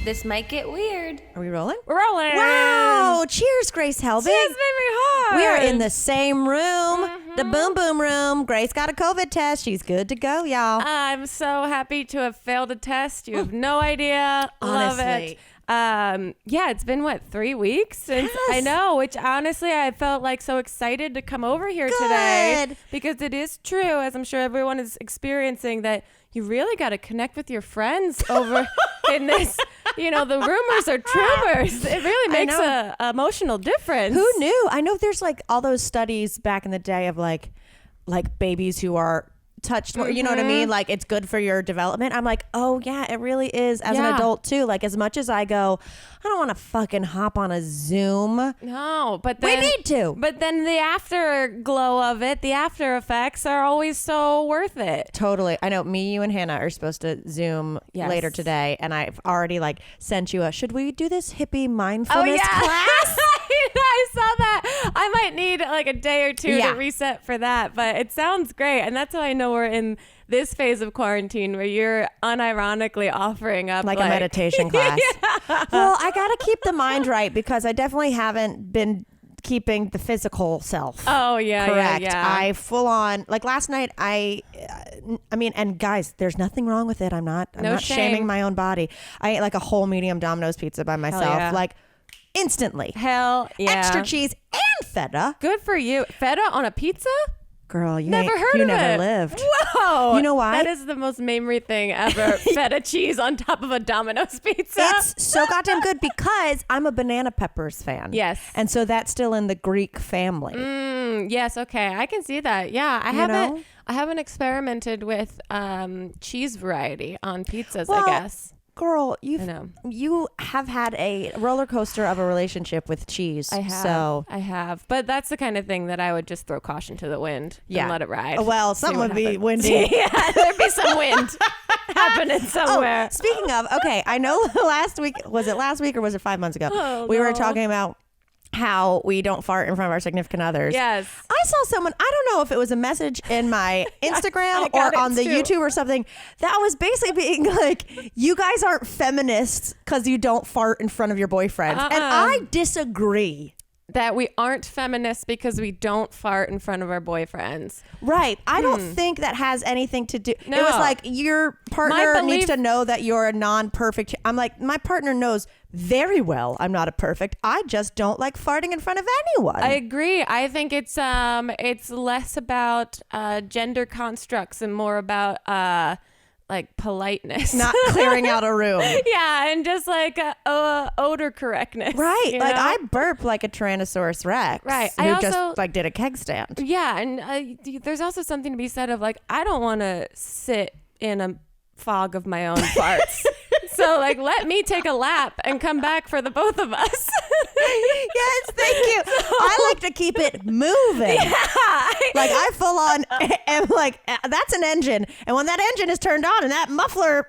This might get weird. Are we rolling? We're rolling. Wow. Cheers, Grace Helbig. Cheers, Mamrie Hart. We are in the same room, the boom boom room. Grace got a COVID test. She's good to go, y'all. I'm so happy to have failed a test. You have no idea. Love it. Yeah, it's been 3 weeks since I know, which honestly I felt like so excited to come over here today because it is true, as I'm sure everyone is experiencing, that you really got to connect with your friends over in this. You know, the rumors are trumors. It really makes a emotional difference. Who knew? I know there's like all those studies back in the day of like babies who are touched more, you know what I mean? Like it's good for your development. I'm like, oh yeah, it really is as an adult too. Like as much as I go, I don't want to fucking hop on a Zoom. No, but then, we need to. But then the afterglow of it, the after effects are always so worth it. Totally. I know me, you and Hannah are supposed to Zoom later today. And I've already like sent you should we do this hippie mindfulness class? I saw that. I might need like a day or two to reset for that, but it sounds great. And that's how I know we're in this phase of quarantine where you're unironically offering up like a meditation class. Well, I got to keep the mind right because I definitely haven't been keeping the physical self. Oh yeah, correct. Yeah. I full on like last night. I mean, and guys, there's nothing wrong with it. I'm not shaming my own body. I ate like a whole medium Domino's pizza by myself, like instantly. Hell yeah. Extra cheese and feta. Good for you. Feta on a pizza? Girl, you never lived. Whoa. You know why? That is the most Mamrie thing ever. Feta cheese on top of a Domino's pizza. It's so goddamn good because I'm a banana peppers fan. Yes. And so that's still in the Greek family. Yes. Okay. I can see that. Yeah. I haven't experimented with cheese variety on pizzas, I guess. Girl, you have had a roller coaster of a relationship with cheese. I have. But that's the kind of thing that I would just throw caution to the wind and let it ride. Well, something would be windy. Yeah, there'd be some wind happening somewhere. Oh, speaking of, okay, I know was it last week or was it 5 months ago? We were talking about how we don't fart in front of our significant others. Yes. I saw someone, I don't know if it was a message in my Instagram or on the YouTube or something that was basically being like, you guys aren't feminists because you don't fart in front of your boyfriends. And I disagree. That we aren't feminists because we don't fart in front of our boyfriends. Right. I don't think that has anything to do. No. It was like your partner needs to know that you're a non-perfect. I'm like, my partner knows very well I'm not a perfect. I just don't like farting in front of anyone. I agree. I think it's less about gender constructs and more about like politeness, not clearing out a room. Yeah, and just like odor correctness. Right. You like know? I burp like a Tyrannosaurus Rex. Right. Who just like did a keg stand. Yeah, and there's also something to be said of like I don't want to sit in a fog of my own farts. So like let me take a lap and come back for the both of us. Yes, thank you. I like to keep it moving. Yeah. Like I full on am like that's an engine. And when that engine is turned on and that muffler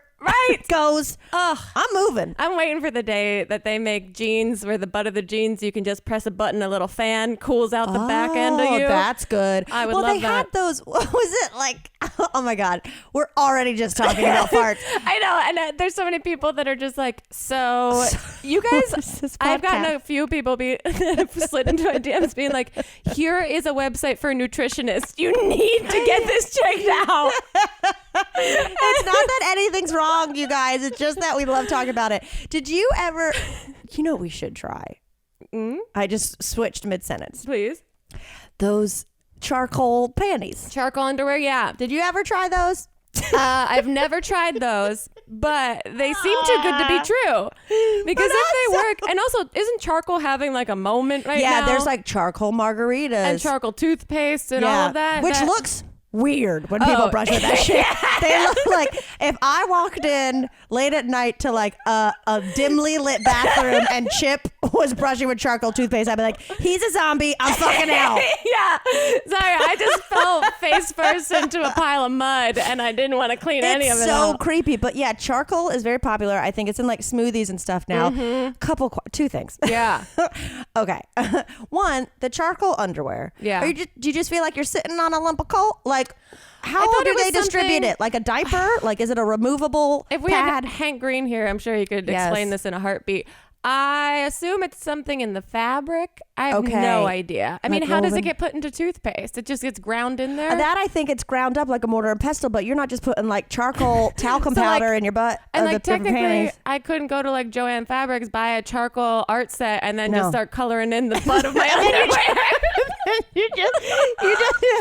goes, I'm moving. I'm waiting for the day that they make jeans where the butt of the jeans you can just press a button, a little fan cools out the back end of you. That's good. I would love that. Well, they had those. What was it like? Oh my God, we're already just talking about farts. I know, and there's so many people that are just like, so you guys. I've gotten a few people slid into my DMs being like, here is a website for nutritionists. You need to get this checked out. It's not that anything's wrong, you guys. It's just that we love talking about it. Did you ever, you know what we should try? I just switched mid-sentence. Please. Those charcoal panties. Charcoal underwear, yeah. Did you ever try those? I've never tried those, but they seem too good to be true. Because if they work, and also isn't charcoal having like a moment right now? Yeah, there's like charcoal margaritas. And charcoal toothpaste and all of that. Which looks weird when people brush with that shit. They look like if I walked in late at night to like a dimly lit bathroom and Chip was brushing with charcoal toothpaste, I'd be like, he's a zombie. I'm fucking out. Yeah. Sorry, I just fell face first into a pile of mud and I didn't want to clean any of it It's so out. creepy. But yeah, charcoal is very popular. I think it's in like smoothies and stuff now. Two things. Yeah. Okay. One, the charcoal underwear. Yeah. Do you just feel like you're sitting on a lump of coal? like, how do they distribute it? Like a diaper? Like, is it a removable If we pad? had Hank Green here, I'm sure he could explain this in a heartbeat. I assume it's something in the fabric. I have no idea. I mean, how does it get put into toothpaste? It just gets ground in there? That I think it's ground up like a mortar and pestle, but you're not just putting like charcoal talcum powder in your butt. And like technically, I couldn't go to like Joann Fabrics, buy a charcoal art set, and then just start coloring in the butt of my underwear. you just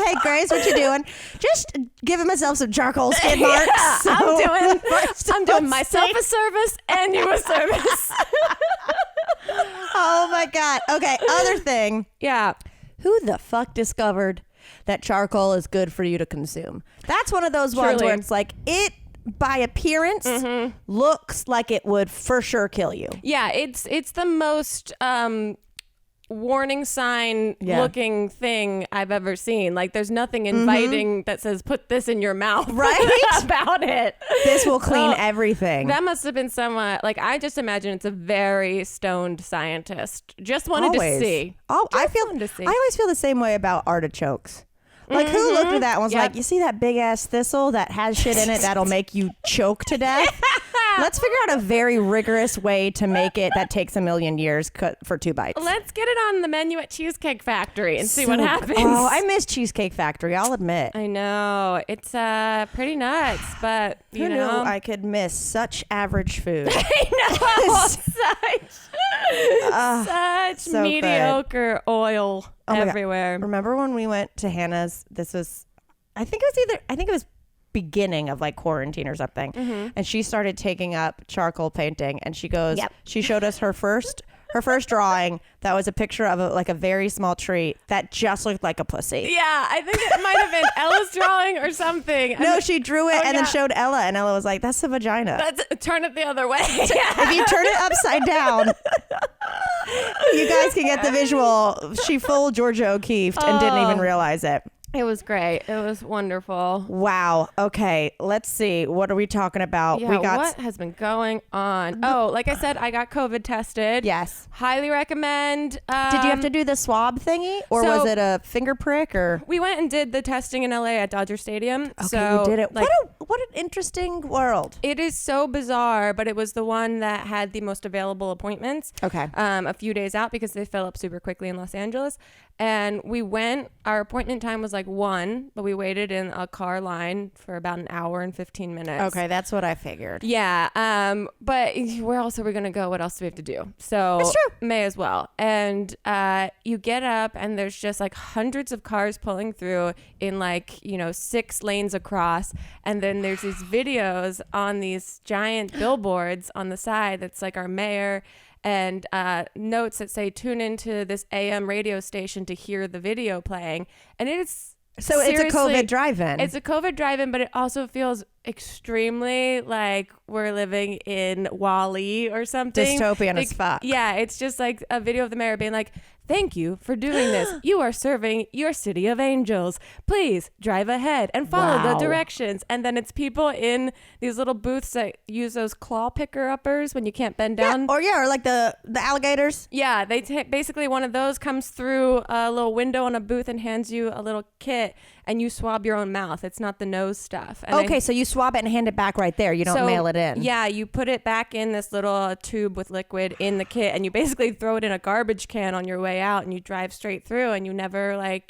hey Grace, what you doing? Just giving myself some charcoal skid marks. Yeah, so I'm doing myself a service and you a service. Oh my God. Okay, other thing. Yeah. Who the fuck discovered that charcoal is good for you to consume? That's one of those ones where it's like, it by appearance looks like it would for sure kill you. Yeah, it's the most warning sign looking thing I've ever seen. Like, there's nothing inviting that says put this in your mouth about it. This will clean everything. That must have been somewhat, like, I just imagine it's a very stoned scientist. Just wanted to see. Oh, I always feel the same way about artichokes. Like, who looked at that and was like, you see that big ass thistle that has shit in it that'll make you choke to death? Let's figure out a very rigorous way to make it that takes 1,000,000 years for 2 bites. Let's get it on the menu at Cheesecake Factory and see what happens. Oh, I miss Cheesecake Factory, I'll admit. I know. It's pretty nuts, but Who knew I could miss such average food? I know. Such so mediocre oil everywhere. Remember when we went to Hannah's? This was, I think it was beginning of like quarantine or something, and she started taking up charcoal painting, and she goes, she showed us her first drawing that was a picture of a very small tree that just looked like a pussy. Yeah, I think it might have been Ella's drawing or something. No, she drew it and then showed Ella, and Ella was like, that's the vagina. Turn it the other way. If you turn it upside down, you guys can get the visual. She full Georgia O'Keeffe and didn't even realize it. It was great. It was wonderful. Wow. Okay. Let's see. What are we talking about? Yeah, what has been going on? Oh, like I said, I got COVID tested. Yes. Highly recommend. Did you have to do the swab thingy, or was it a finger prick? Or we went and did the testing in LA at Dodger Stadium. Okay, so you did it. Like, what an interesting world. It is so bizarre, but it was the one that had the most available appointments. Okay. A few days out because they fill up super quickly in Los Angeles. And we went, our appointment time was like 1, but we waited in a car line for about an hour and 15 minutes. Okay, that's what I figured. Yeah. But where else are we going to go? What else do we have to do? So it's true. May as well. And you get up and there's just like hundreds of cars pulling through in 6 lanes across. And then there's these videos on these giant billboards on the side that's like our mayor, and notes that say tune into this AM radio station to hear the video playing. And it's it's a COVID drive-in. It's a COVID drive-in, but it also feels extremely like we're living in WALL-E or something. Dystopian as fuck. Yeah, it's just like a video of the mayor being like, thank you for doing this. You are serving your city of angels. Please drive ahead and follow the directions. And then it's people in these little booths that use those claw picker uppers when you can't bend down. Or like the alligators. Yeah, they basically one of those comes through a little window on a booth and hands you a little kit, and you swab your own mouth. It's not the nose stuff. And so you swab it and hand it back right there. You don't mail it in. Yeah, you put it back in this little tube with liquid in the kit, and you basically throw it in a garbage can on your way out, and you drive straight through, and you never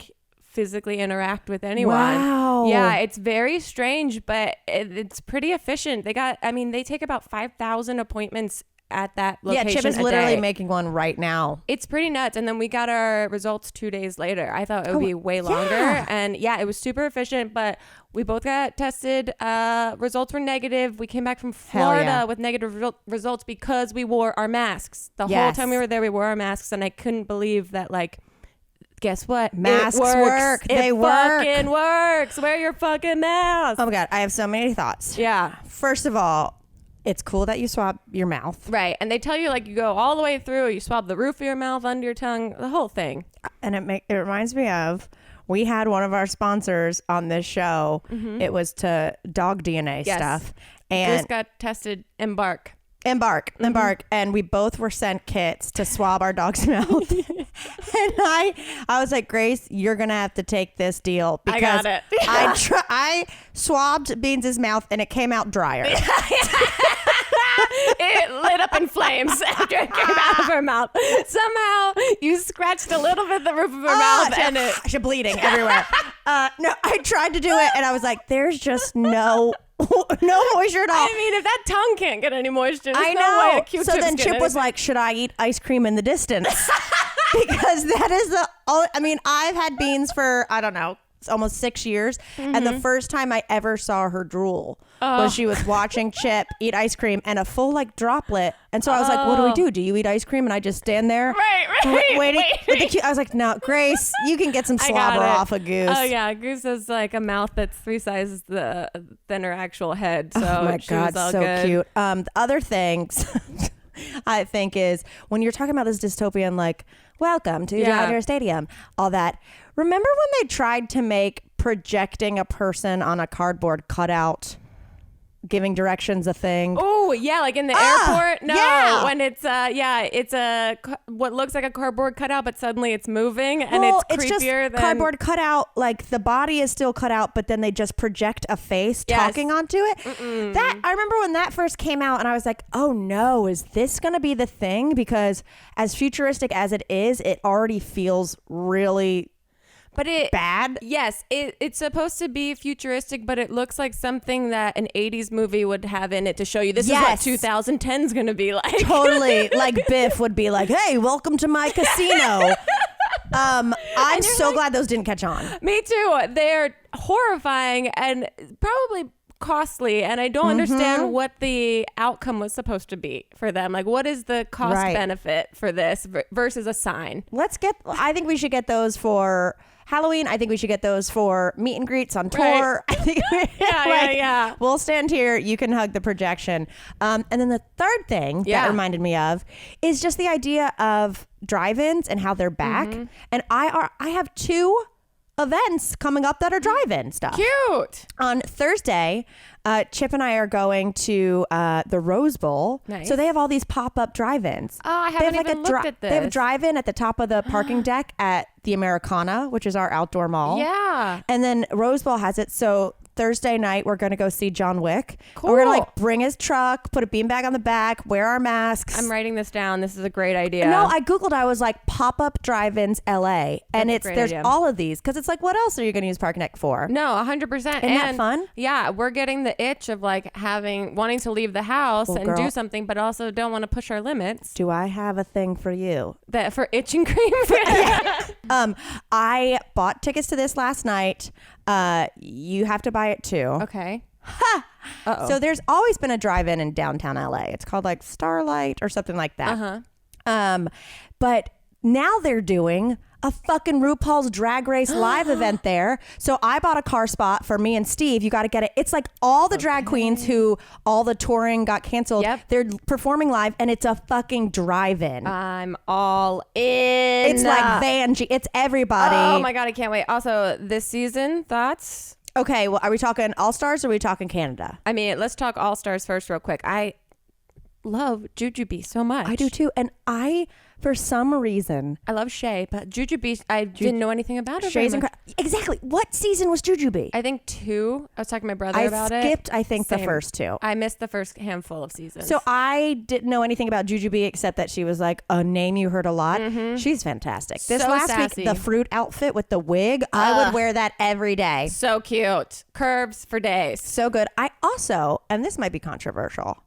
physically interact with anyone. Wow. Yeah, it's very strange, but it's pretty efficient. They take about 5,000 appointments at that location. Yeah, Chip is literally making one right now. It's pretty nuts. And then we got our results 2 days later. I thought it would be way longer. Yeah. And yeah, it was super efficient, but we both got tested. Results were negative. We came back from Florida with negative results because we wore our masks. The whole time we were there, we wore our masks, and I couldn't believe that, guess what? Masks work. They fucking works. Wear your fucking mask. Oh my God, I have so many thoughts. Yeah. First of all, it's cool that you swab your mouth. Right. And they tell you you go all the way through, you swab the roof of your mouth, under your tongue, the whole thing. And it reminds me of, we had one of our sponsors on this show. Mm-hmm. It was to dog DNA stuff. And Grace got tested, Embark. Embark. And we both were sent kits to swab our dog's mouth. And I was like, Grace, you're going to have to take this deal. Because I got it. I swabbed Beans' mouth and it came out drier. It lit up in flames after it came out of her mouth. Somehow you scratched a little bit the roof of her mouth and she's bleeding everywhere. No, I tried to do it and I was like, there's just no moisture at all. I mean, if that tongue can't get any moisture, there's I know. no way a Q-tip's So then Chip getting was anything. like, should I eat ice cream in the distance? Because that is I mean, I've had Beans for, I don't know, almost 6 years. And the first time I ever saw her drool was she was watching Chip eat ice cream and a full like droplet. And so I was like, what do we do? Do you eat ice cream? And I just stand there waiting. I was like, no, Grace, you can get some slobber off of Goose. Oh yeah, Goose has like a mouth that's 3 sizes than her actual head. So oh my she God, was all so good. cute. The other things I think is when you're talking about this dystopian, like, welcome to Dodger Stadium, all that. Remember when they tried to make projecting a person on a cardboard cutout, giving directions a thing? Oh yeah, like in the airport. No, yeah. when it's what looks like a cardboard cutout, but suddenly it's moving and it's creepier than cardboard cutout. Like the body is still cut out, but then they just project a face talking onto it. That I remember when that first came out, and I was like, oh no, is this going to be the thing? Because as futuristic as it is, it already feels really. But bad. Yes, it's supposed to be futuristic, but it looks like something that an 80s movie would have in it to show you this is what 2010 is going to be like. Totally. Like Biff would be like, hey, welcome to my casino. I'm so glad those didn't catch on. Me too. They're horrifying and probably costly, and I don't understand what the outcome was supposed to be for them. Like, what is the cost benefit for this versus a sign? I think we should get those for Halloween. I think we should get those for meet and greets on tour. I think we'll stand here. You can hug the projection. And then the third thing that reminded me of is just the idea of drive-ins and how they're back. And I have 2 events coming up that are drive-in stuff. Cute. On Thursday, Chip and I are going to the Rose Bowl. Nice. So they have all these pop-up drive-ins. Oh, I haven't even looked at this. They have a drive-in at the top of the parking deck at the Americana, which is our outdoor mall. Yeah. And then Rose Bowl has it. So Thursday night, we're going to go see John Wick. Cool. We're going to bring his truck, put a beanbag on the back, wear our masks. I'm writing this down. This is a great idea. No, I Googled, I was like, pop-up drive-ins LA. And there's all of these. Because it's like, what else are you going to use parking deck for? No, 100%. Isn't that fun? Yeah, we're getting the itch of like wanting to leave the house and do something, but also don't want to push our limits. Do I have a thing for you? That for itching cream? I bought tickets to this last night. You have to buy it too. Okay. So there's always been a drive-in in downtown LA. It's called like Starlight or something like that. But now they're doing a fucking RuPaul's Drag Race live event there. So I bought a car spot for me and Steve. You got to get it. It's like all the drag queens who all the touring got canceled. Yep. They're performing live, and it's a fucking drive-in. I'm all in. It's like Vanjie. It's everybody. Oh my God, I can't wait. Also, this season, thoughts? Okay, well, are we talking All-Stars or are we talking Canada? I mean, let's talk All-Stars first real quick. I love Jujubee so much. I do too. And for some reason, I love Shay, but Jujubee, I didn't know anything about her. Shay's exactly. What season was Jujubee? I think 2. I was talking to my brother about it. I skipped, I think, the first 2. I missed the first handful of seasons. So I didn't know anything about Jujubee except that she was like a name you heard a lot. She's fantastic. This so last sassy. week, the fruit outfit with the wig, I would wear that every day. So cute. Curves for days. So good. I also, and this might be controversial,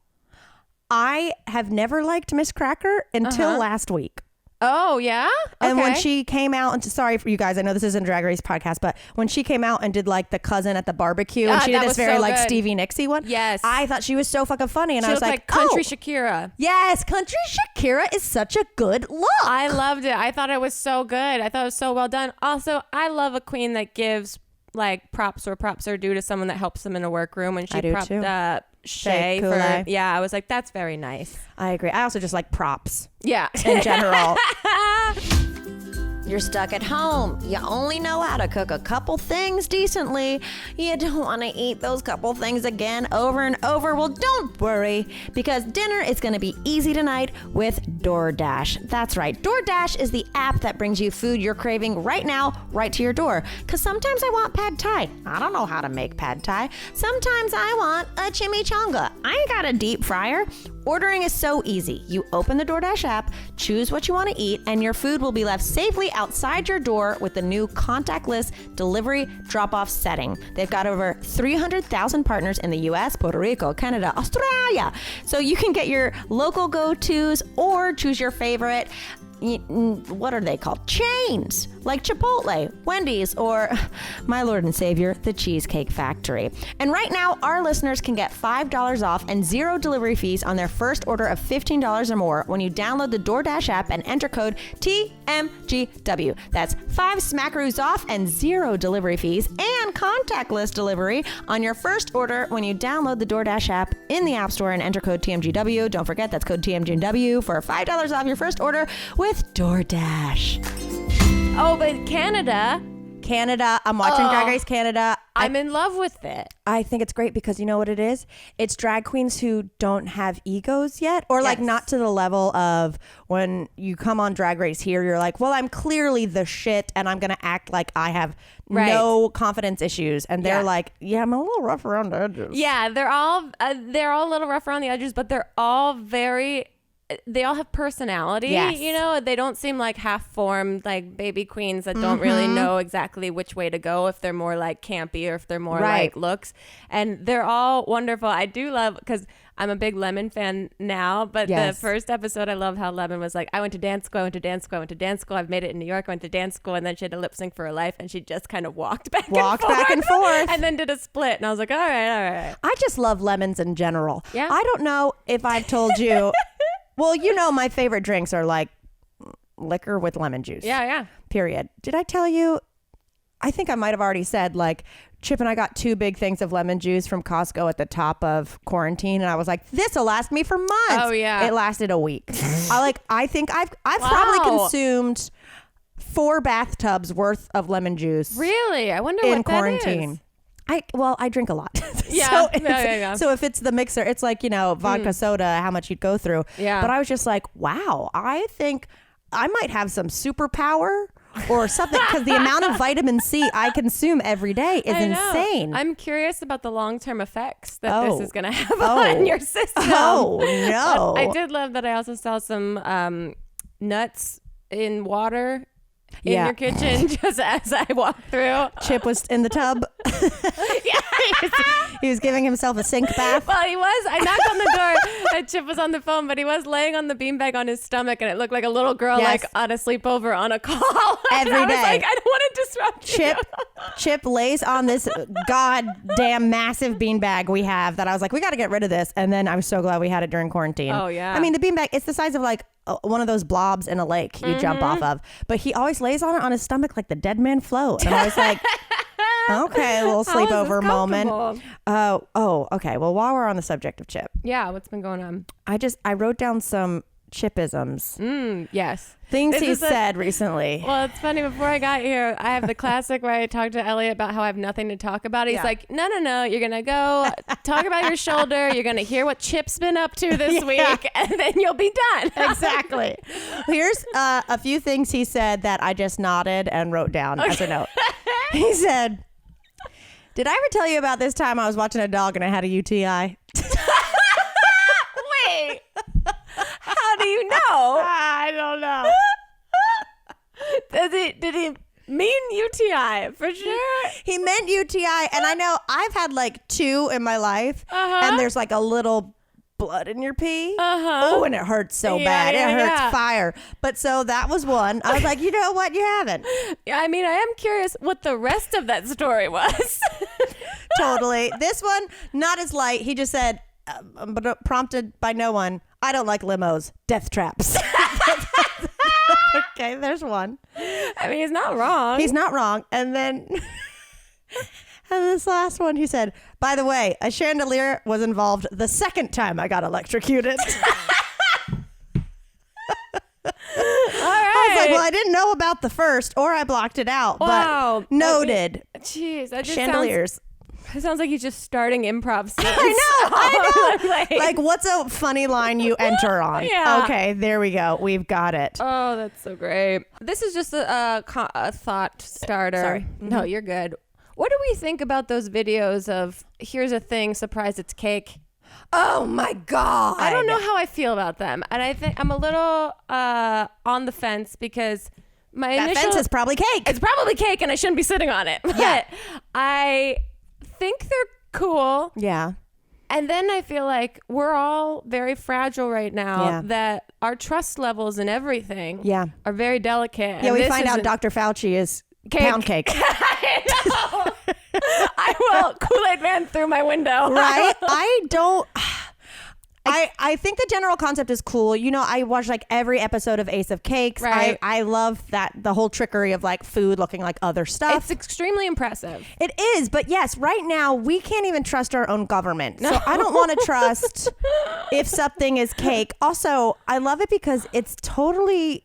I have never liked Miss Cracker until last week. Oh, yeah? Okay. And when she came out, and sorry for you guys, I know this isn't a Drag Race podcast, but when she came out and did like the cousin at the barbecue, and she did this very like Stevie Nicks-y one. Yes. I thought she was so fucking funny. And she I was like, country Shakira. Yes, country Shakira is such a good look. I loved it. I thought it was so good. I thought it was so well done. Also, I love a queen that gives like props where props are due to someone that helps them in a workroom. When she propped up Shay for, I was like, that's very nice. I agree. I also just like props. Yeah. In general. You're stuck at home. You only know how to cook a couple things decently. You don't want to eat those couple things again over and over. Well, don't worry, because dinner is going to be easy tonight with DoorDash. That's right. DoorDash is the app that brings you food you're craving right now, right to your door. Because sometimes I want pad thai. I don't know how to make pad thai. Sometimes I want a chimichanga. I ain't got a deep fryer. Ordering is so easy. You open the DoorDash app, choose what you want to eat, and your food will be left safely outside your door with the new contactless delivery drop-off setting. They've got over 300,000 partners in the US, Puerto Rico, Canada, Australia. So you can get your local go-tos or choose your favorite. What are they called? Chains like Chipotle, Wendy's, or my Lord and Savior, the Cheesecake Factory. And right now, our listeners can get $5 off and 0 delivery fees on their first order of $15 or more when you download the DoorDash app and enter code TMGW. That's 5 smackaroos off and 0 delivery fees and contactless delivery on your first order when you download the DoorDash app in the App Store and enter code TMGW. Don't forget, that's code TMGW for $5 off your first order with DoorDash. Oh, but Canada, I'm watching Drag Race Canada. I'm in love with it. I think it's great because you know what it is? It's drag queens who don't have egos yet, or like not to the level of when you come on Drag Race here, you're like, well, I'm clearly the shit and I'm going to act like I have no confidence issues. And they're like, yeah, I'm a little rough around the edges. Yeah, they're all a little rough around the edges, but they're all they all have personality, you know. They don't seem like half-formed, like baby queens that don't really know exactly which way to go, if they're more like campy or if they're more like looks. And they're all wonderful. I do love, because I'm a big Lemon fan now, but the first episode, I love how Lemon was like, I went to dance school, I've made it in New York, I went to dance school, and then she had to lip sync for her life, and she just kind of walked back and forth and then did a split. And I was like, all right. I just love lemons in general. Yeah. I don't know if I've told you... Well, you know, my favorite drinks are like liquor with lemon juice. Yeah. Period. Did I tell you? I think I might have already said, like, Chip and I got 2 big things of lemon juice from Costco at the top of quarantine. And I was like, this will last me for months. Oh, yeah. It lasted a week. I think I've probably consumed 4 bathtubs worth of lemon juice. Really? I wonder in what quarantine. That is. I drink a lot. Yeah. So if it's the mixer, it's like, you know, vodka soda, how much you'd go through. Yeah. But I was just like, wow, I think I might have some superpower or something, because the amount of vitamin C I consume every day is insane. I'm curious about the long-term effects that this is going to have on your system. Oh, no. But I did love that I also saw some nuts in water in your kitchen just as I walked through. Chip was in the tub. He was giving himself a sink bath. Well, he was. I knocked on the door and Chip was on the phone, but he was laying on the beanbag on his stomach, and it looked like a little girl like on a sleepover on a call. Every day. I was like, I don't want to disrupt you. Chip lays on this goddamn massive beanbag we have that I was like, we got to get rid of this. And then I'm so glad we had it during quarantine. Oh, yeah. I mean, the beanbag, it's the size of like one of those blobs in a lake you jump off of. But he always lays on it on his stomach like the dead man float. And I was like, okay, a little sleepover moment. Okay. Well, while we're on the subject of Chip. Yeah, what's been going on? I wrote down some Chipisms. Yes. Things he said recently. Well, it's funny. Before I got here, I have the classic where I talked to Elliot about how I have nothing to talk about. He's like, no. You're going to go talk about your shoulder. You're going to hear what Chip's been up to this week, and then you'll be done. Exactly. Here's a few things he said that I just nodded and wrote down as a note. He said, did I ever tell you about this time I was watching a dog and I had a UTI? Wait. How do you know? I don't know. Did he mean UTI for sure? He meant UTI, and I know I've had like 2 in my life, and there's like a little blood in your pee. Oh, and it hurts so bad. It hurts fire. But so that was one. I was like, you know what? You haven't. I mean, I am curious what the rest of that story was. Totally. This one, not as light. He just said, but prompted by no one, I don't like limos. Death traps. Okay, there's one. I mean, he's not wrong. He's not wrong. And then and this last one, he said, by the way, a chandelier was involved the second time I got electrocuted. All right. I was like, well, I didn't know about the first, or I blocked it out. Wow. But noted. Jeez, that just Chandeliers. It sounds like he's just starting improv scenes. I know. Like, what's a funny line you enter on? Yeah. Okay, there we go. We've got it. Oh, that's so great. This is just a thought starter. Sorry. No, you're good. What do we think about those videos of here's a thing, surprise, it's cake? Oh my God. I don't know how I feel about them. And I think I'm a little on the fence because that fence is probably cake. It's probably cake and I shouldn't be sitting on it. But Yeah. I think they're cool. Yeah. And then I feel like we're all very fragile right now, Yeah. that our trust levels and everything Yeah. are very delicate. Yeah, and we this find out isn't- Dr. Fauci is Cake. pound cake. I know. I will Kool-Aid Man through my window. Right? I think the general concept is cool. You know, I watch like every episode of Ace of Cakes. Right. I love that, the whole trickery of like food looking like other stuff. It's extremely impressive. It is, but yes, right now we can't even trust our own government. So I don't want to trust if something is cake. Also, I love it because it's totally,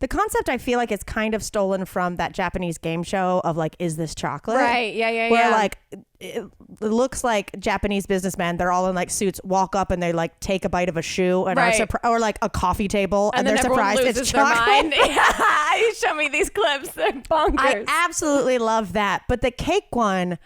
the concept I feel like is kind of stolen from that Japanese game show of like, is this chocolate? Right. Yeah. Where like it looks like Japanese businnismen, they're all in like suits, walk up and they like take a bite of a shoe and Right. or like a coffee table and then they're everyone surprised loses it's their chocolate. mind. Yeah, you show me these clips. They're bonkers. I absolutely love that. But the cake one,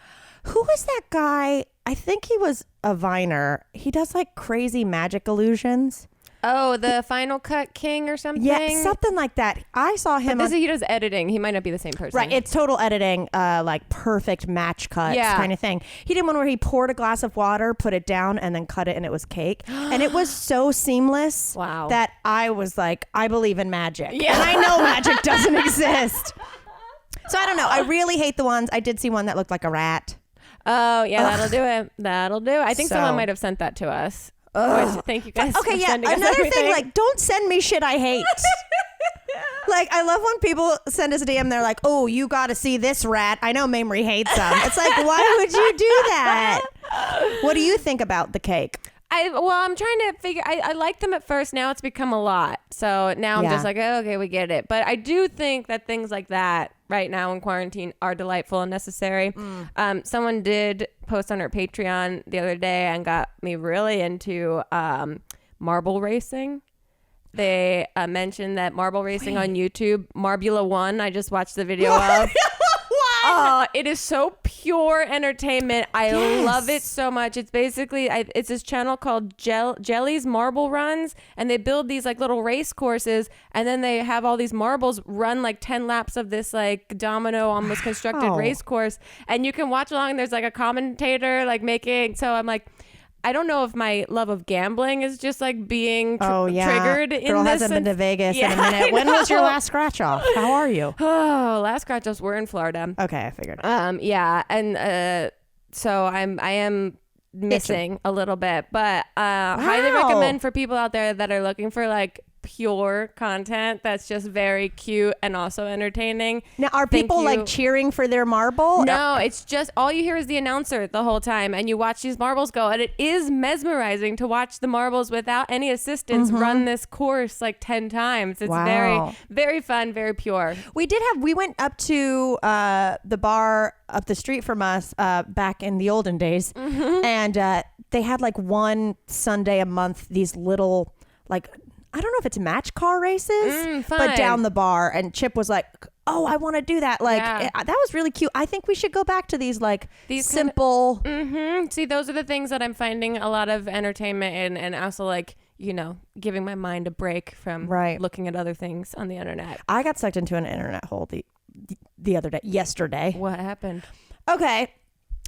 who was that guy? I think he was a Viner. He does like crazy magic illusions. Oh, the Final Cut King or something? Yeah, something like that. I saw him. But he does editing. He might not be the same person. Right, it's total editing, like perfect match cuts Yeah. kind of thing. He did one where he poured a glass of water, put it down, and then cut it, and it was cake. And it was so seamless Wow. that I was like, I believe in magic. Yeah. And I know magic doesn't exist. So I don't know. I really hate the ones. I did see one that looked like a rat. Oh, yeah, that'll do it. That'll do it. I think So- someone might have sent that to us. Which, thank you guys Okay, for yeah. sending us Another everything. thing, like, don't send me shit I hate. Like, I love when people send us a DM. They're like, "Oh, you got to see this rat. I know Mamrie hates them." It's like, why would you do that? What do you think about the cake? I'm trying to figure. I liked them at first. Now it's become a lot. So now I'm Yeah. just like, oh, okay, we get it. But I do think that things like that right now in quarantine are delightful and necessary. Someone did post on our Patreon the other day and got me really into marble racing. They mentioned that marble racing on YouTube, Marbula 1, I just watched the video of. Oh, it is so pure entertainment. I love it so much. It's basically, it's this channel called Jelly's Marble Runs, and they build these like little race courses, and then they have all these marbles run like 10 laps of this like domino almost constructed race course, and you can watch along. There's like a commentator like making, so I'm like, I don't know if my love of gambling is just like being triggered in Girl this. hasn't been to Vegas Yeah, in a minute. I When was your know. last scratch off? How are you? Oh, last scratch offs were in Florida. Okay, I figured. Yeah, and so I am missing a little bit, but highly recommend for people out there that are looking for like pure content that's just very cute and also entertaining. Now, are people like cheering for their marble? No, it's just all you hear is the announcer the whole time, and you watch these marbles go, and it is mesmerizing to watch the marbles without any assistance run this course like 10 times. It's very, very fun, very pure. We went up to the bar up the street from us back in the olden days, and they had like one Sunday a month, these little like, I don't know if it's match car races, but down the bar. And Chip was like, "Oh, I want to do that." Like that was really cute. I think we should go back to these like simple. See, those are the things that I'm finding a lot of entertainment in, and also like, you know, giving my mind a break from looking at other things on the internet. I got sucked into an internet hole yesterday. What happened? Okay.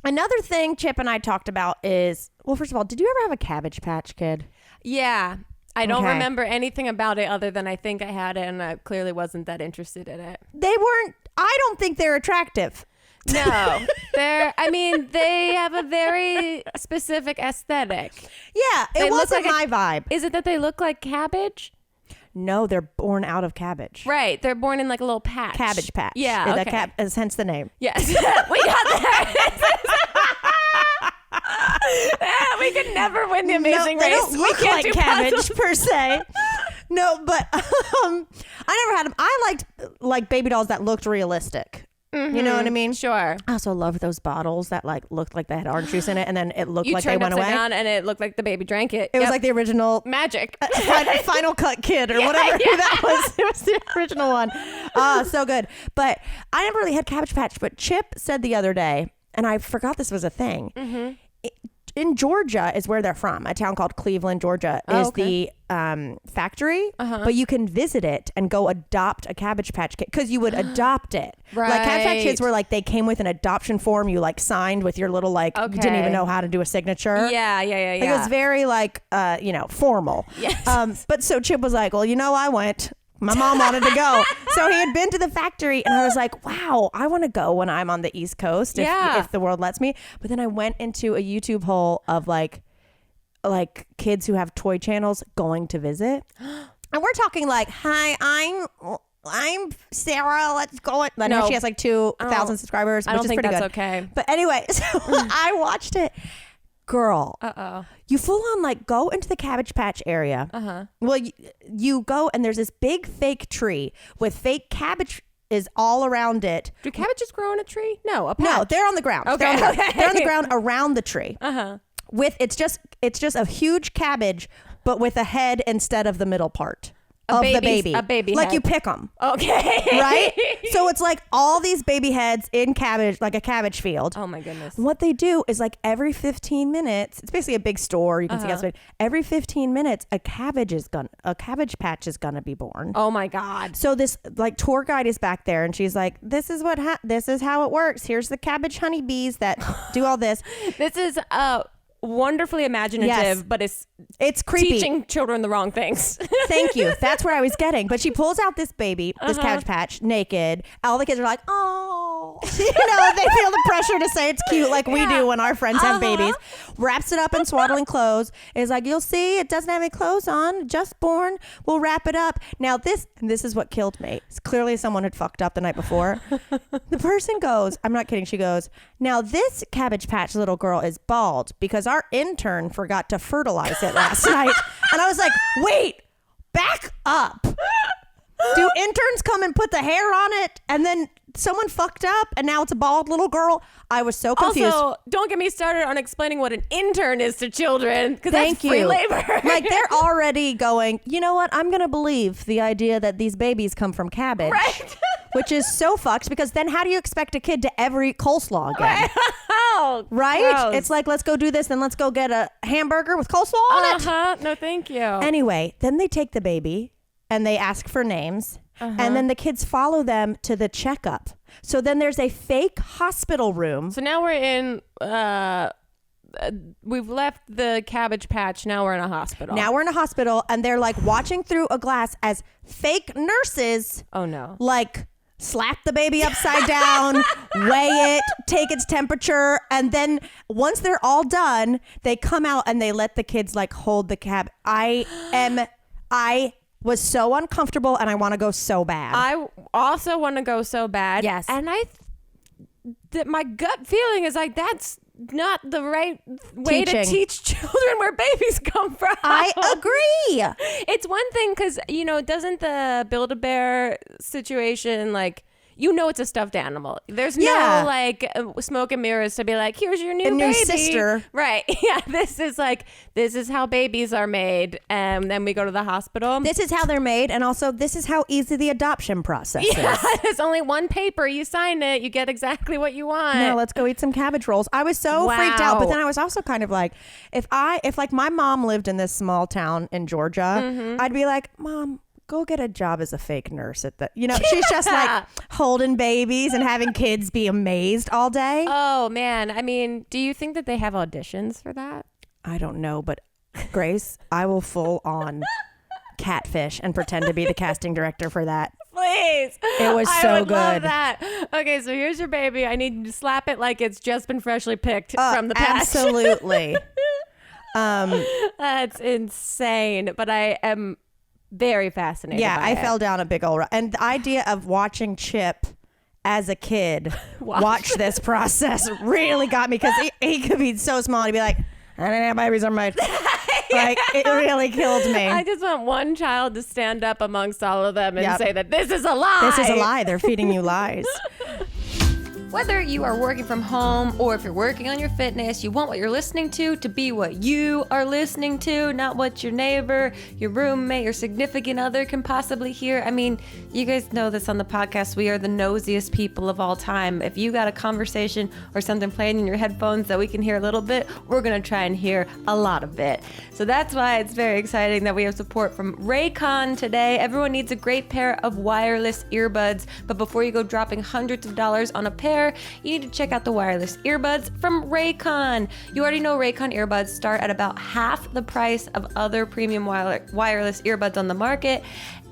Another thing Chip and I talked about is, well, first of all, did you ever have a Cabbage Patch Kid? Yeah. I don't remember anything about it other than I think I had it, and I clearly wasn't that interested in it. I don't think they're attractive. No. They have a very specific aesthetic. Yeah, it wasn't my vibe. Is it that they look like cabbage? No, they're born out of cabbage. Right. They're born in like a little patch. Cabbage Patch. Yeah. Okay. Hence the name. Yes. We got there. We could never win the Amazing Race. They don't look like cabbage per se. No, but I never had them. I liked like baby dolls that looked realistic. Mm-hmm. You know what I mean? Sure. I also loved those bottles that like looked like they had orange juice in it, and then it looked like they went away. Down and it looked like the baby drank it. It was like the original magic Final Cut Kid or whatever that was. It was the original one. So good. But I never really had Cabbage Patch. But Chip said the other day, and I forgot this was a thing. Mm-hmm. In Georgia is where they're from. A town called Cleveland, Georgia is the factory, but you can visit it and go adopt a Cabbage Patch Kid because you would adopt it. Right. Like Cabbage Patch Kids were like, they came with an adoption form you like signed with your little like, you didn't even know how to do a signature. Yeah. Like, it was very like, formal. Yes. But so Chip was like, well, I went. My mom wanted to go. So he had been to the factory and I was like, wow, I want to go when I'm on the East Coast if the world lets me. But then I went into a YouTube hole of like kids who have toy channels going to visit. And we're talking like, hi, I'm Sarah. Let's go. I know she has like 2,000 subscribers, which is pretty good. Okay. But anyway, so I watched it. Girl, you full on like go into the Cabbage Patch area. Well, you go and there's this big fake tree with fake cabbage is all around it. Do cabbages grow on a tree? No, a patch. No, they're on the ground. Okay, they're on the ground around the tree. With it's just a huge cabbage, but with a head instead of the middle part. The baby. A baby like head. you pick them. Okay. Right? So it's like all these baby heads in cabbage, like a cabbage field. Oh my goodness. What they do is like every 15 minutes, it's basically a big store. You can see outside. Every 15 minutes, a cabbage patch is gonna be born. Oh my God. So this like tour guide is back there and she's like, this is how it works. Here's the cabbage honeybees that do all this. This is wonderfully imaginative, but it's creepy. Teaching children the wrong things. Thank you. That's where I was getting. But she pulls out this baby, this Cabbage Patch, naked. All the kids are like, oh. They feel the pressure to say it's cute like we do when our friends have babies. Wraps it up in swaddling clothes. Is like, you'll see, it doesn't have any clothes on. Just born. We'll wrap it up. Now this is what killed me. It's clearly someone had fucked up the night before. The person goes, I'm not kidding. She goes, now this Cabbage Patch little girl is bald because our intern forgot to fertilize it last night. And I was like, wait, back up. Do interns come and put the hair on it and then someone fucked up and now it's a bald little girl? I was so confused. Also, don't get me started on explaining what an intern is to children because that's free labor. Like they're already going, you know what? I'm going to believe the idea that these babies come from cabbage. Right. Which is so fucked because then how do you expect a kid to ever eat coleslaw again? Right? Gross. It's like, let's go do this, then let's go get a hamburger with coleslaw on it. No, thank you. Anyway, then they take the baby and they ask for names. And then the kids follow them to the checkup. So then there's a fake hospital room. So now we're in, we've left the Cabbage Patch. Now we're in a hospital. And they're like watching through a glass as fake nurses. Oh no. Like slap the baby upside down, weigh it, take its temperature. And then once they're all done, they come out and they let the kids like hold the cab. I was so uncomfortable and I want to go so bad. I also want to go so bad. Yes. And my gut feeling is like, that's not the right way to teach children where babies come from. I agree. It's one thing because, doesn't the Build-A-Bear situation like, it's a stuffed animal. There's no like smoke and mirrors to be like, here's your new sister. Right. Yeah. This is how babies are made. And then we go to the hospital. This is how they're made. And also this is how easy the adoption process is. There's only one paper. You sign it. You get exactly what you want. Now let's go eat some cabbage rolls. I was so freaked out. But then I was also kind of like, if like my mom lived in this small town in Georgia, I'd be like, Mom, go get a job as a fake nurse at the, she's just like holding babies and having kids be amazed all day. Oh man. I mean, do you think that they have auditions for that? I don't know, but Grace, I will full on catfish and pretend to be the casting director for that. Please. It was so I would good. Love that. Okay, so here's your baby. I need you to slap it like it's just been freshly picked from the patch. Absolutely. That's insane. But I am very fascinated. Yeah, by I it. fell down a big old and the idea of watching Chip as a kid watch this process really got me because he could be so small and he'd be like, I don't know how babies are made. Like, it really killed me. I just want one child to stand up amongst all of them and say that this is a lie. This is a lie. They're feeding you lies. Whether you are working from home or if you're working on your fitness, you want what you're listening to be what you are listening to, not what your neighbor, your roommate, your significant other can possibly hear. I mean, you guys know this on the podcast. We are the nosiest people of all time. If you got a conversation or something playing in your headphones that we can hear a little bit, we're going to try and hear a lot of it. So that's why it's very exciting that we have support from Raycon today. Everyone needs a great pair of wireless earbuds, but before you go dropping hundreds of dollars on a pair, you need to check out the wireless earbuds from Raycon. You already know Raycon earbuds start at about half the price of other premium wireless earbuds on the market,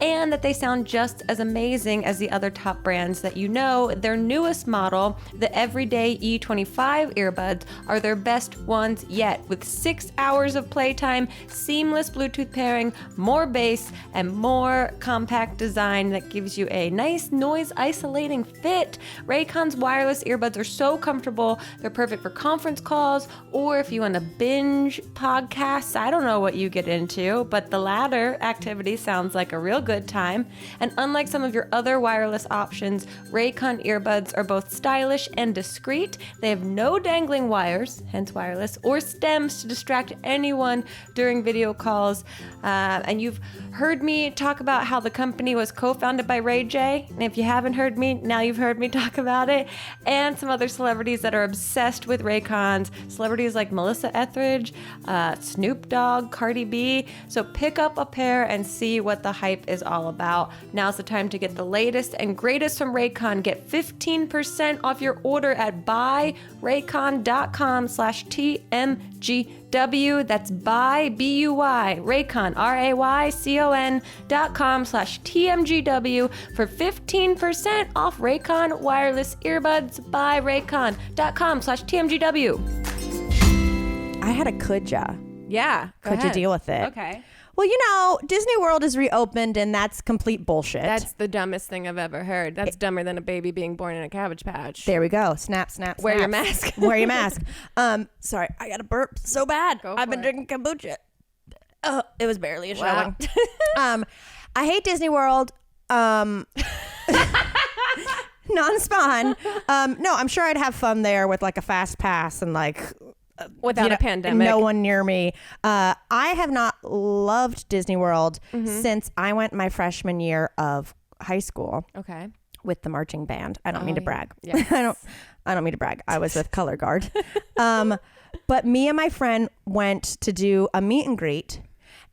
and that they sound just as amazing as the other top brands that you know. Their newest model, the Everyday E25 earbuds, are their best ones yet, with 6 hours of playtime, seamless Bluetooth pairing, more bass, and more compact design that gives you a nice noise isolating fit. Raycon's wireless earbuds are so comfortable. They're perfect for conference calls, or if you want to binge podcasts. I don't know what you get into, but the latter activity sounds like a real good time. And unlike some of your other wireless options, Raycon earbuds are both stylish and discreet. They have no dangling wires, hence wireless, or stems to distract anyone during video calls. And you've heard me talk about how the company was co-founded by Ray J. And if you haven't heard me, now you've heard me talk about it. And some other celebrities that are obsessed with Raycons. Celebrities like Melissa Etheridge, Snoop Dogg, Cardi B. So pick up a pair and see what the hype is all about. Now's the time to get the latest and greatest from Raycon. Get 15% off your order at buyraycon.com/TMGW. That's buy, B-U-Y, Raycon, RAYCON.com/TMGW for 15% off Raycon wireless earbuds. Buy Raycon.com/TMGW. I had a could ya. Yeah. Could you deal with it? Okay. Well, you know, Disney World is reopened, and that's complete bullshit. That's the dumbest thing I've ever heard. That's dumber than a baby being born in a Cabbage Patch. There we go. Snap, snap, Wear your snaps. mask. Wear your mask. Sorry, I got a burp so bad. I've been drinking kombucha. Oh, it was barely a showing. Wow. I hate Disney World. Non-spawn. No, I'm sure I'd have fun there with like a fast pass and like without a pandemic. No one near me. I have not loved Disney World since I went my freshman year of high school. Okay. With the marching band. I don't mean to brag. Yes. I don't mean to brag. I was with Color Guard. But me and my friend went to do a meet and greet,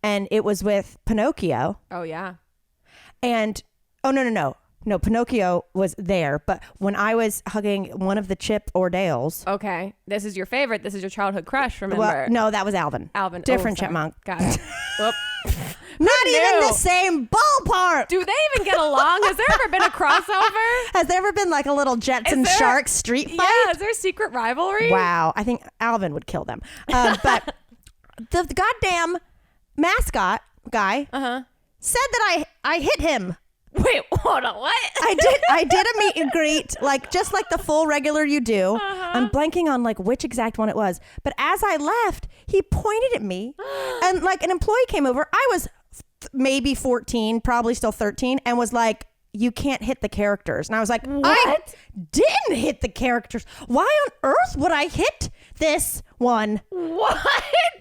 and it was with Pinocchio. Oh yeah. And no, Pinocchio was there, but when I was hugging one of the Chip Ordales. Okay. This is your favorite. This is your childhood crush, remember? Well, no, that was Alvin. Different chipmunk. Got it. Whoop. Not even the same ballpark. Do they even get along? Has there ever been a crossover? Has there ever been like a little Jets and Sharks street fight? Yeah, is there a secret rivalry? Wow. I think Alvin would kill them. But the goddamn mascot guy said that I hit him. Wait, hold on, what? I did a meet and greet, like just like the full regular you do. I'm blanking on like which exact one it was. But as I left, he pointed at me and like an employee came over. I was maybe 14, probably still 13, and was like, you can't hit the characters. And I was like, what? I didn't hit the characters. Why on earth would I hit this one? What?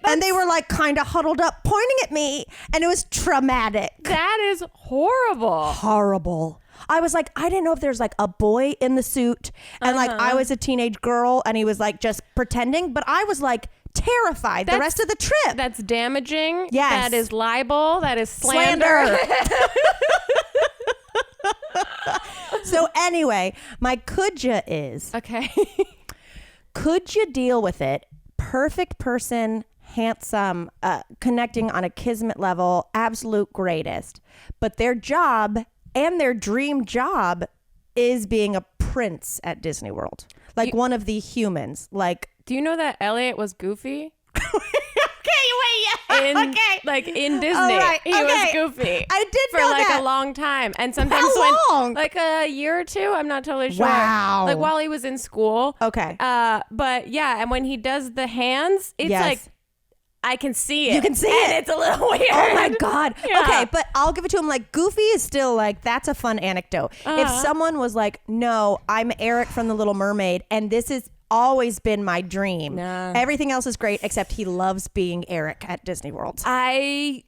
And they were like kind of huddled up pointing at me, and it was traumatic. That is horrible. Horrible. I was like, I didn't know if there's like a boy in the suit and like I was a teenage girl and he was like just pretending, but I was like terrified the rest of the trip. That's damaging. Yes. That is libel. That is slander. So anyway, my could ya is, okay. could you deal with it? Perfect person, handsome, connecting on a kismet level, absolute greatest. But their job and their dream job is being a prince at Disney World. Like one of the humans. Like, do you know that Elliot was Goofy? Okay. Like in Disney, right. he was Goofy. I did for know like that. a long time, and sometimes How long? like a year or two. I'm not totally sure. Wow. Like while he was in school. Okay. But yeah, and when he does the hands, it's Yes. like I can see it. You can see and it. It's a little weird. Oh my God. Yeah. Okay, but I'll give it to him. Like, Goofy is still like, that's a fun anecdote. If someone was like, no, I'm Eric from The Little Mermaid, and this has always been my dream. Nah. Everything else is great, except he loves being Eric at Disney World. I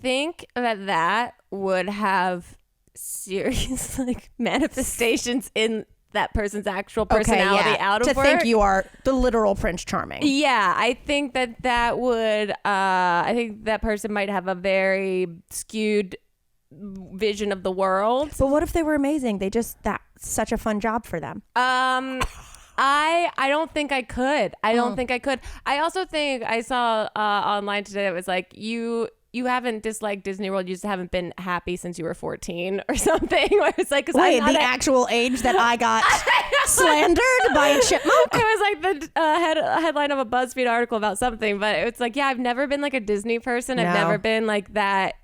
think that would have serious like manifestations in that person's actual personality out of to work. think you are the literal Prince Charming. Yeah, I think that would. I think that person might have a very skewed vision of the world. But what if they were amazing? That's such a fun job for them. I don't think I could. I don't think I could. I also think I saw online today it was like you haven't disliked Disney World. You just haven't been happy since you were 14 or something. Where it's like, wait, the actual age that I got slandered by a chipmunk? It was like the headline of a BuzzFeed article about something, but it's like, yeah, I've never been like a Disney person. I've never been like that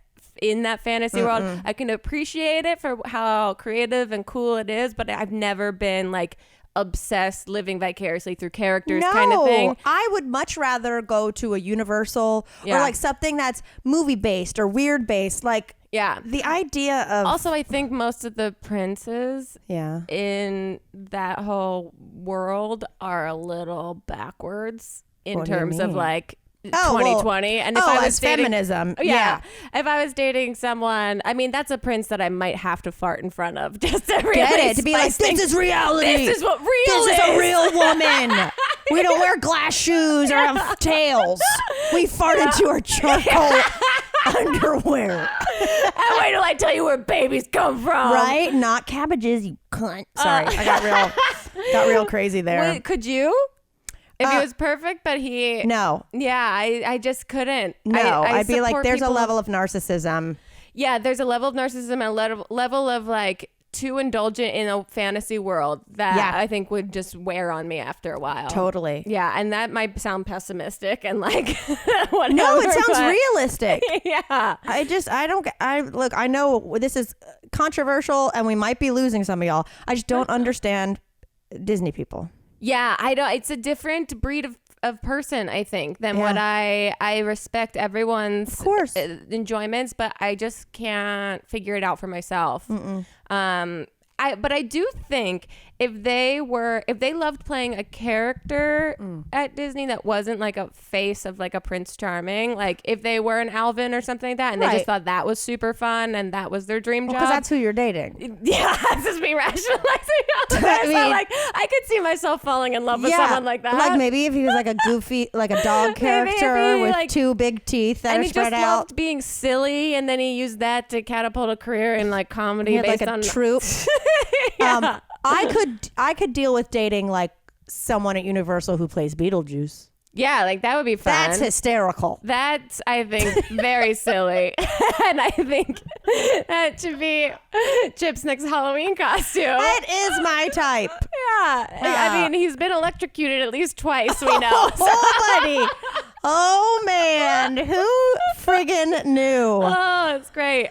in that fantasy world. I can appreciate it for how creative and cool it is, but I've never been like obsessed living vicariously through characters kind of thing. I would much rather go to a Universal or like something that's movie based or weird based. Like, the idea of also, I think most of the princes Yeah. in that whole world are a little backwards in What do you terms of mean? like Oh, 2020. And if I was dating, feminism. yeah. If I was dating someone, I mean, that's a prince that I might have to fart in front of just to really Get it? To be like, spice things. this is reality. This is what real This is is. a real woman. We don't wear glass shoes or have tails. We fart into our charcoal underwear. And wait till I tell you where babies come from. Right? Not cabbages, you cunt. Sorry, I got real crazy there. Wait, could you? If he was perfect, but he... No. Yeah, I just couldn't. No, I I'd be like, support there's a people- level of narcissism. Yeah, there's a level of narcissism and a level of like too indulgent in a fantasy world that I think would just wear on me after a while. Totally. Yeah, and that might sound pessimistic and like whatever. No, it sounds but- realistic. Yeah. Look, I know this is controversial and we might be losing some of y'all. I just don't understand Disney people. Yeah, I don't. It's a different breed of person, I think, than what I respect everyone's Of course. enjoyments, but I just can't figure it out for myself. But I do think if they loved playing a character at Disney that wasn't like a face of like a Prince Charming, like if they were an Alvin or something like that, and they just thought that was super fun and that was their dream job. Because that's who you're dating. Yeah, this is me rationalizing all of this. So like, I could see myself falling in love with someone like that. Like maybe if he was like a goofy, like a dog character with like, two big teeth that and are he spread just out. loved being silly, and then he used that to catapult a career in like comedy He had based like a on troupe. Yeah. I could deal with dating like someone at Universal who plays Beetlejuice. Yeah, like that would be fun. That's hysterical. That's, I think, very silly. And I think that should be Chip's next Halloween costume. It is my type. Yeah. I mean, he's been electrocuted at least twice, we know. Oh, buddy. Oh, man. Who friggin' knew? Oh, it's great.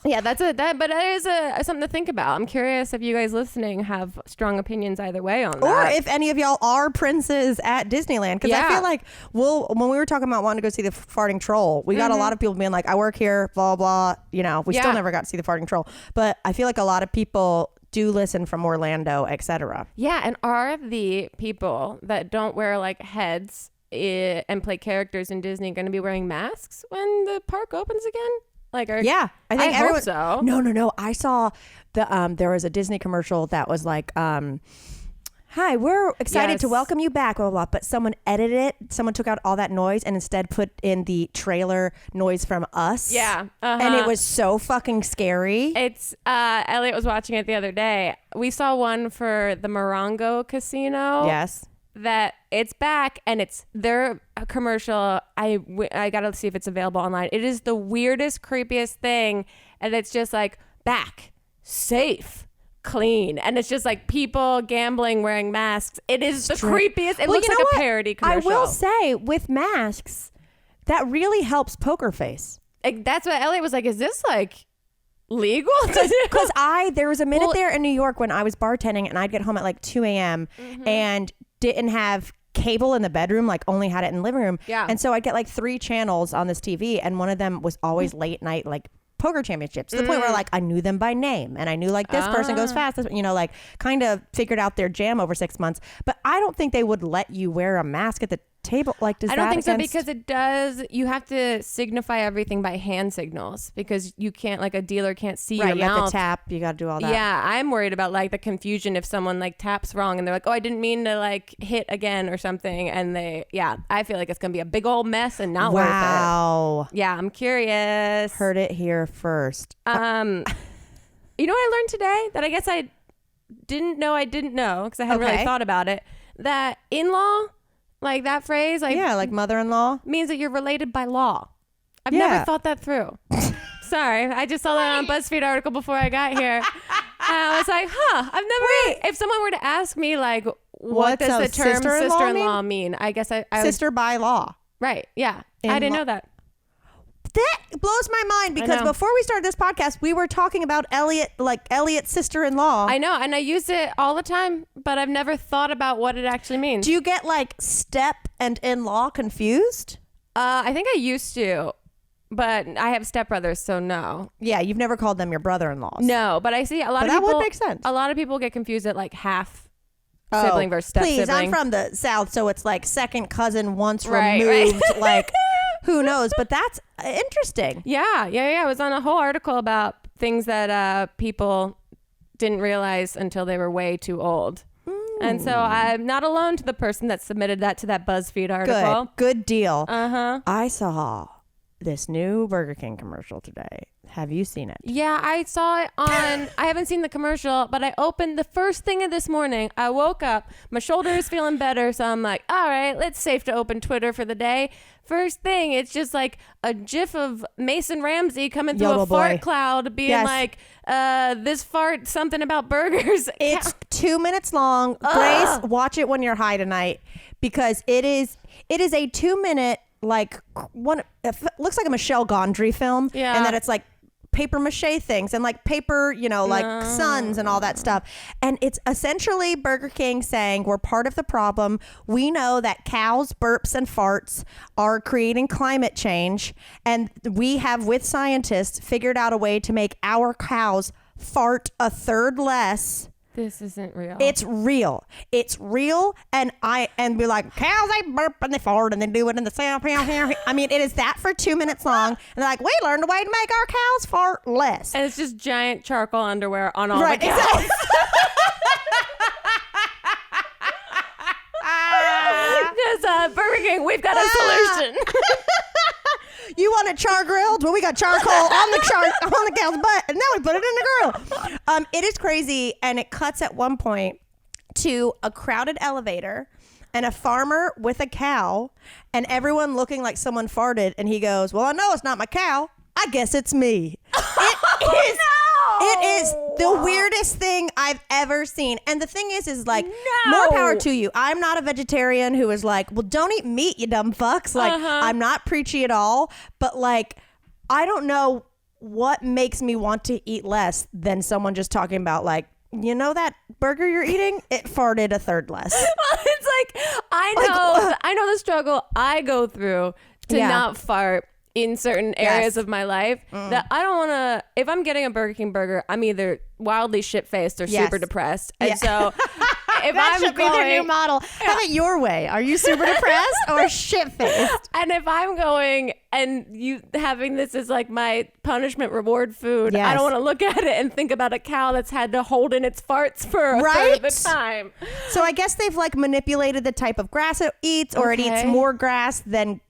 Yeah, but that is something to think about. I'm curious if you guys listening have strong opinions either way on that. Or if any of y'all are princes at Disneyland. Because I feel like when we were talking about wanting to go see the farting troll, we got a lot of people being like, I work here, blah, blah. You know, we still never got to see the farting troll. But I feel like a lot of people do listen from Orlando, etc. Yeah, and are the people that don't wear like heads and play characters in Disney going to be wearing masks when the park opens again? Like, I think everyone. Hope so. No. I saw there was a Disney commercial that was like, "Hi, we're excited to welcome you back." Blah, blah, blah. But someone edited it. Someone took out all that noise and instead put in the trailer noise from Us. Yeah, and it was so fucking scary. It's Elliot was watching it the other day. We saw one for the Morongo Casino. Yes. That it's back and it's their commercial. I gotta see if it's available online. It is the weirdest, creepiest thing, and it's just like back, safe, clean, and it's just like people gambling wearing masks. It is the creepiest. It looks like a parody commercial. I will say, with masks, that really helps Poker Face. That's what Elliot was like. Is this like legal? Because there was a minute there in New York when I was bartending and I'd get home at like 2 a.m. and didn't have cable in the bedroom, like only had it in the living room. Yeah. And so I'd get like 3 channels on this TV, and one of them was always late night, like poker championships, to the point where like I knew them by name, and I knew like this person goes fast, like kind of figured out their jam over 6 months. But I don't think they would let you wear a mask at the table. Like, I don't think so, because it does. You have to signify everything by hand signals, because you can't, like, a dealer can't see your mouth. You have to tap. You got to do all that. Yeah, I'm worried about like the confusion if someone like taps wrong and they're like, oh, I didn't mean to like hit again or something, and I feel like it's gonna be a big old mess and not worth it. Wow. Yeah, I'm curious. Heard it here first. You know what I learned today that I guess I didn't know because I hadn't really thought about it, that in-law, like that phrase, like like mother-in-law, means that you're related by law. I've never thought that through. Sorry, I just saw that on a BuzzFeed article before I got here. I was like, I've never. If someone were to ask me, like, what does the term sister-in-law mean? I guess I sister by law. Right? Yeah, I didn't know that. That blows my mind, because before we started this podcast, we were talking about Elliot's sister-in-law. I know, and I use it all the time, but I've never thought about what it actually means. Do you get like step and in-law confused? I think I used to, but I have stepbrothers, so no. Yeah, you've never called them your brother-in-laws. No, but I see a lot of people. That would make sense. A lot of people get confused at like half sibling versus step please, sibling. I'm from the South, so it's like second cousin once right, removed, right. like. Who knows? But that's interesting. Yeah. I was on a whole article about things that people didn't realize until they were way too old. And so I'm not alone to the person that submitted that to that BuzzFeed article. Good deal. I saw this new Burger King commercial today. Have you seen it? Yeah, I saw it on, I haven't seen the commercial, but I opened the first thing of this morning. I woke up, my shoulder is feeling better. So I'm like, all right, it's safe to open Twitter for the day. First thing, it's just like a gif of Mason Ramsey coming through a fart cloud being like, this fart, something about burgers. It's 2 minutes long. Grace, watch it when you're high tonight, because it is a 2-minute, like, one, it looks like a Michelle Gondry film. Yeah. And that it's like paper mache things and like paper, like suns and all that stuff. And it's essentially Burger King saying, we're part of the problem. We know that cows, burps, and farts are creating climate change. And we have, with scientists, figured out a way to make our cows fart a third less. This isn't real. It's real. And be like, cows, they burp and they fart and they do it in the sound. I mean, it is that for 2 minutes long. And they're like, we learned a way to make our cows fart less. And it's just giant charcoal underwear on all the cows. Exactly. Just Burger King, we've got a solution. You want it char grilled? Well, we got charcoal on the cow's butt, and now we put it in the grill. It is crazy, and it cuts at one point to a crowded elevator and a farmer with a cow, and everyone looking like someone farted, and he goes, well, I know it's not my cow. I guess it's me. It is the weirdest thing I've ever seen. And the thing is like, more power to you. I'm not a vegetarian who is like, well, don't eat meat, you dumb fucks. Like, I'm not preachy at all. But like, I don't know what makes me want to eat less than someone just talking about like, that burger you're eating, it farted a third less. It's like, I know the struggle I go through to not fart in certain areas of my life, that I don't want to, if I'm getting a Burger King burger, I'm either wildly shit-faced or super depressed. And so if that I'm should be their new model. Have it your way. Are you super depressed or shit-faced? And if I'm going and you having this as like my punishment reward food, I don't want to look at it and think about a cow that's had to hold in its farts for a third of the time. So I guess they've like manipulated the type of grass it eats, or it eats more grass than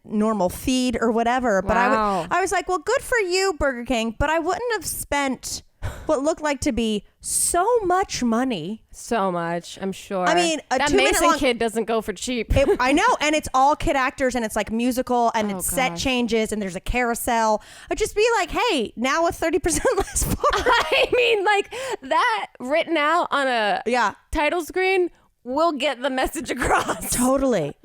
normal feed or whatever. But I was like, well, good for you, Burger King. But I wouldn't have spent what looked like to be so much money. So much, I'm sure. I mean, that Mason kid doesn't go for cheap. I know, and it's all kid actors, and it's like musical, and it's set changes, and there's a carousel. I'd just be like, hey, now with 30% less fart. I mean, like that written out on a title screen will get the message across. Totally.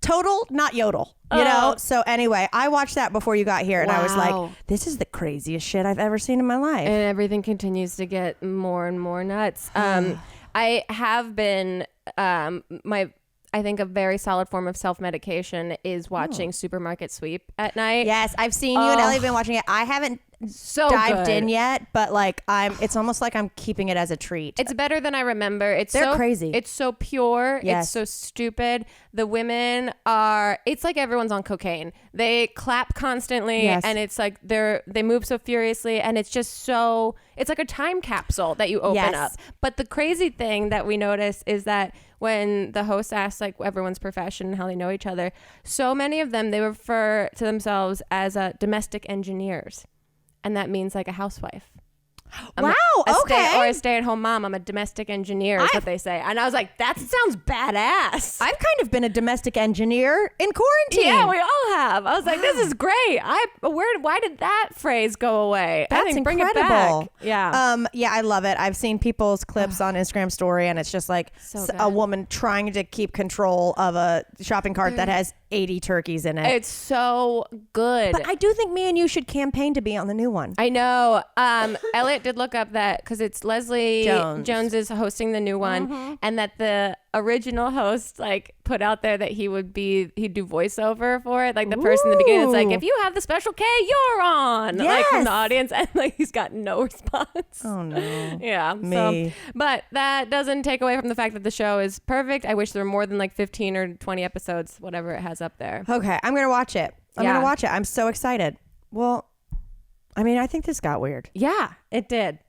Total, not yodel. You know? So anyway, I watched that before you got here, and I was like, this is the craziest shit I've ever seen in my life. And everything continues to get more and more nuts. I have been, my I think a very solid form of self-medication is watching Supermarket Sweep at night. Yes, I've seen you and Ellie have been watching it. I haven't dived in yet, but like it's almost like I'm keeping it as a treat. It's better than I remember. They're crazy. It's so pure. Yes. It's so stupid. The women it's like everyone's on cocaine. They clap constantly and it's like they move so furiously, and it's just so, it's like a time capsule that you open up. But the crazy thing that we noticed is that when the host asks like everyone's profession and how they know each other, so many of them, they refer to themselves as domestic engineers. And that means like a housewife. Wow. Or a stay-at-home mom. I'm a domestic engineer is what they say. And I was like, that sounds badass. I've kind of been a domestic engineer in quarantine. Yeah, we all have. I was like, this is great. Why did that phrase go away? That's I think incredible. Bring it back. Yeah. Yeah, I love it. I've seen people's clips on Instagram story, and it's just like So a woman trying to keep control of a shopping cart that has 80 turkeys in it. It's so good. But I do think me and you should campaign to be on the new one. I know. Elliot did look up that because it's Leslie Jones is hosting the new one, and that the original host like put out there that he'd do voiceover for it, like the person in the beginning is like, if you have the special K, you're on, like from the audience, and like he's got no response. Oh no. Yeah. Me. But that doesn't take away from the fact that the show is perfect. I wish there were more than like 15 or 20 episodes, whatever it has up there. Okay, I'm gonna watch it. I'm so excited. Well, I mean, I think this got weird. Yeah, it did.